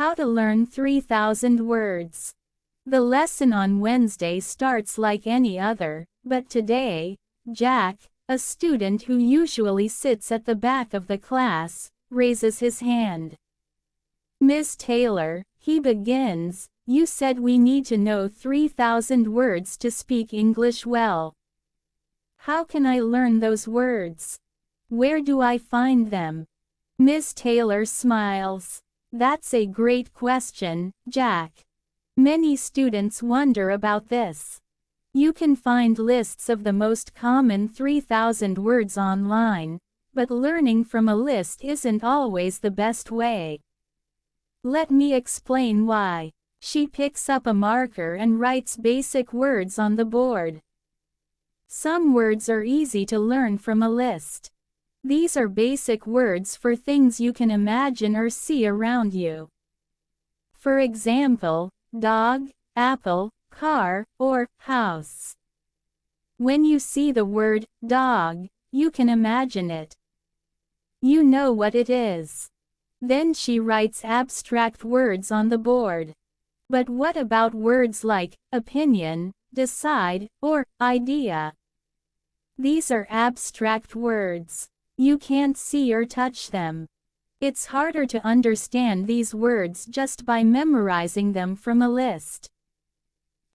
How to learn 3,000 words. The lesson on Wednesday starts like any other, but today, Jack, a student who usually sits at the back of the class, raises his hand. "Miss Taylor," he begins, "you said we need to know 3,000 words to speak English well. How can I learn those words? Where do I find them?" Miss Taylor smiles. "That's a great question, Jack. Many students wonder about this. You can find lists of the most common 3,000 words online, but learning from a list isn't always the best way. Let me explain why." She picks up a marker and writes basic words on the board. Some words are easy to learn from a list. These are basic words for things you can imagine or see around you. For example, dog, apple, car, or house. When you see the word dog, you can imagine it. You know what it is. Then she writes abstract words on the board. But what about words like opinion, decide, or idea? These are abstract words. You can't see or touch them. It's harder to understand these words just by memorizing them from a list.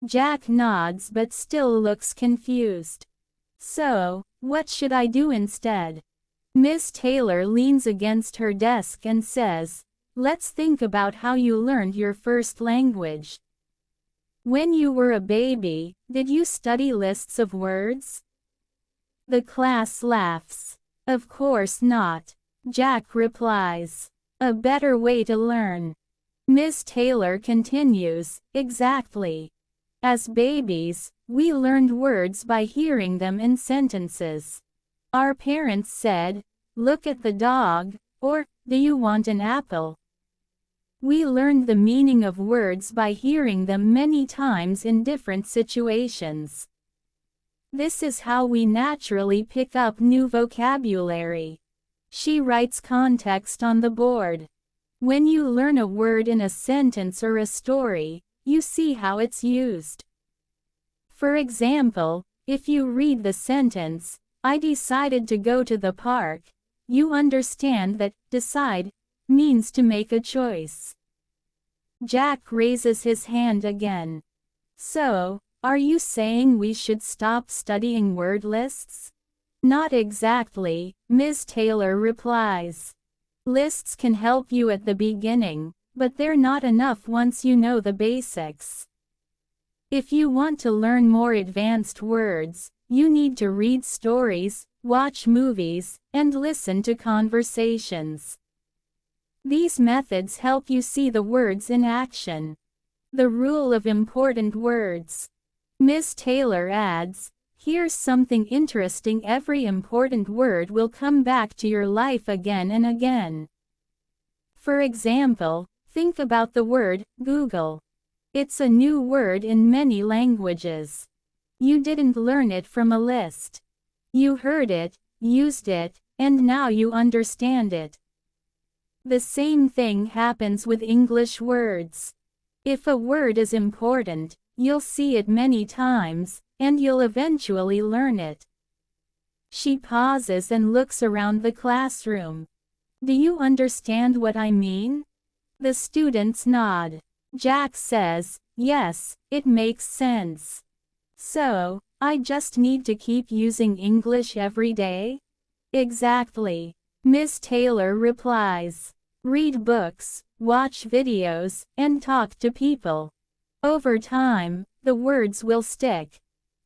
Jack nods but still looks confused. "So, what should I do instead?" Miss Taylor leans against her desk and says, "Let's think about how you learned your first language. When you were a baby, did you study lists of words?" The class laughs. "Of course not," Jack replies. "A better way to learn." Miss Taylor continues, "Exactly. As babies, we learned words by hearing them in sentences. Our parents said, 'Look at the dog,' or 'Do you want an apple?' We learned the meaning of words by hearing them many times in different situations. This is how we naturally pick up new vocabulary." She writes context on the board. When you learn a word in a sentence or a story, you see how it's used. For example, if you read the sentence, "I decided to go to the park," you understand that decide means to make a choice. Jack raises his hand again. "So, are you saying we should stop studying word lists?" "Not exactly," Ms. Taylor replies. "Lists can help you at the beginning, but they're not enough once you know the basics. If you want to learn more advanced words, you need to read stories, watch movies, and listen to conversations. These methods help you see the words in action." The rule of important words. Miss Taylor adds, "Here's something interesting: every important word will come back to your life again and again. For example, think about the word Google. It's a new word in many languages. You didn't learn it from a list. You heard it, used it, and now you understand it." The same thing happens with English words. If a word is important, you'll see it many times, and you'll eventually learn it. She pauses and looks around the classroom. "Do you understand what I mean?" The students nod. Jack says, "Yes, it makes sense. So, I just need to keep using English every day?" "Exactly," Miss Taylor replies. "Read books, watch videos, and talk to people. Over time, the words will stick."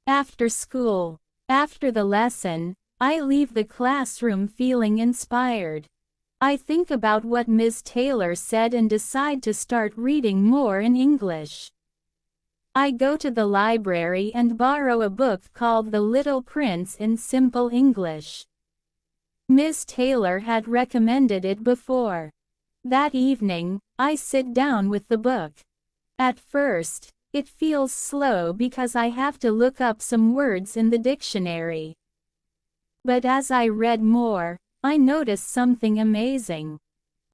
After school. After the lesson, I leave the classroom feeling inspired. I think about what Ms. Taylor said and decide to start reading more in English. I go to the library and borrow a book called The Little Prince in Simple English. Ms. Taylor had recommended it before. That evening, I sit down with the book. At first, it feels slow because I have to look up some words in the dictionary. But as I read more, I noticed something amazing.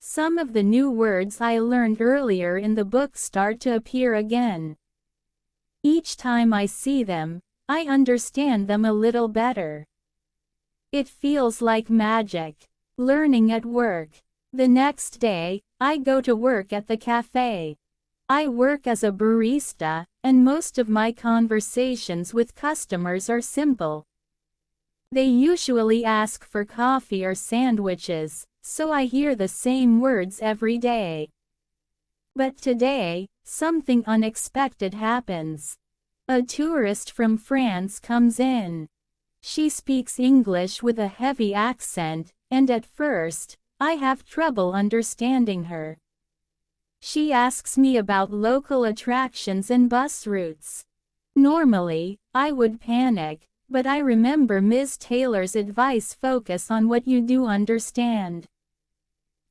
Some of the new words I learned earlier in the book start to appear again. Each time I see them, I understand them a little better. It feels like magic. Learning at work. The next day, I go to work at the cafe. I work as a barista, and most of my conversations with customers are simple. They usually ask for coffee or sandwiches, so I hear the same words every day. But today, something unexpected happens. A tourist from France comes in. She speaks English with a heavy accent, and at first, I have trouble understanding her. She asks me about local attractions and bus routes. Normally, I would panic, but I remember Ms. Taylor's advice: focus on what you do understand.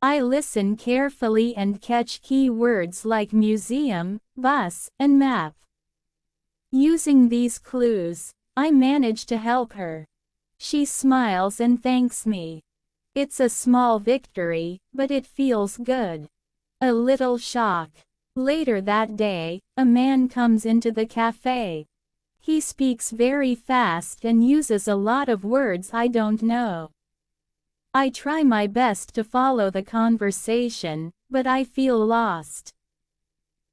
I listen carefully and catch key words like museum, bus, and map. Using these clues, I manage to help her. She smiles and thanks me. It's a small victory, but it feels good. A little shock. Later that day, a man comes into the cafe. He speaks very fast and uses a lot of words I don't know. I try my best to follow the conversation, but I feel lost.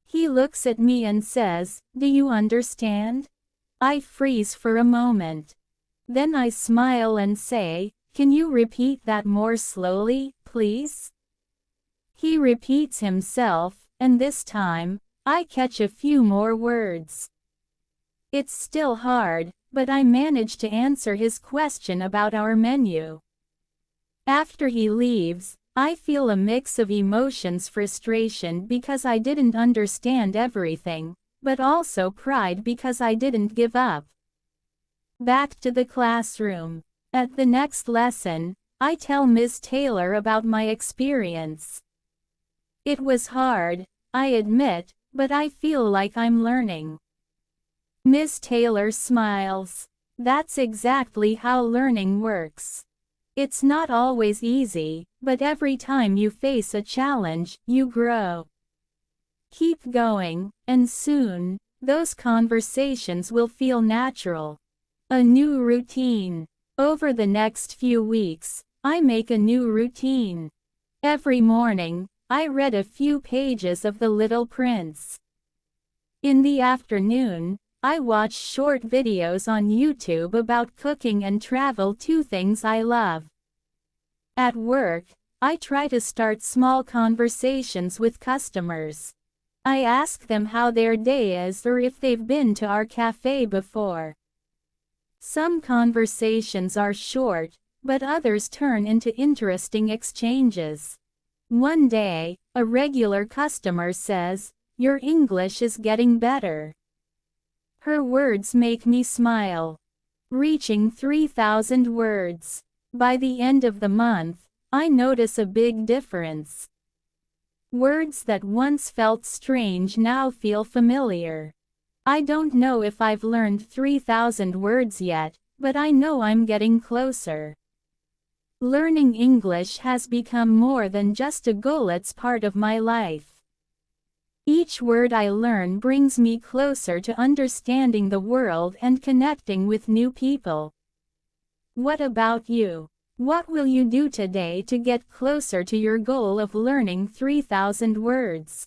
He looks at me and says, "Do you understand?" I freeze for a moment. Then I smile and say, "Can you repeat that more slowly, please?" He repeats himself, and this time, I catch a few more words. It's still hard, but I manage to answer his question about our menu. After he leaves, I feel a mix of emotions: frustration because I didn't understand everything, but also pride because I didn't give up. Back to the classroom. At the next lesson, I tell Ms. Taylor about my experience. It was hard, I admit, but I feel like I'm learning. Ms. Taylor smiles. That's exactly how learning works. It's not always easy, but every time you face a challenge, you grow. Keep going, and soon, those conversations will feel natural. A new routine. Over the next few weeks, I make a new routine. Every morning, I read a few pages of The Little Prince. In the afternoon, I watch short videos on YouTube about cooking and travel, two things I love. At work, I try to start small conversations with customers. I ask them how their day is or if they've been to our cafe before. Some conversations are short, but others turn into interesting exchanges. One day, a regular customer says, "Your English is getting better." Her words make me smile. Reaching 3,000 words. By the end of the month, I notice a big difference. Words that once felt strange now feel familiar. I don't know if I've learned 3,000 words yet, but I know I'm getting closer. Learning English has become more than just a goal, it's part of my life. Each word I learn brings me closer to understanding the world and connecting with new people. What about you? What will you do today to get closer to your goal of learning 3,000 words?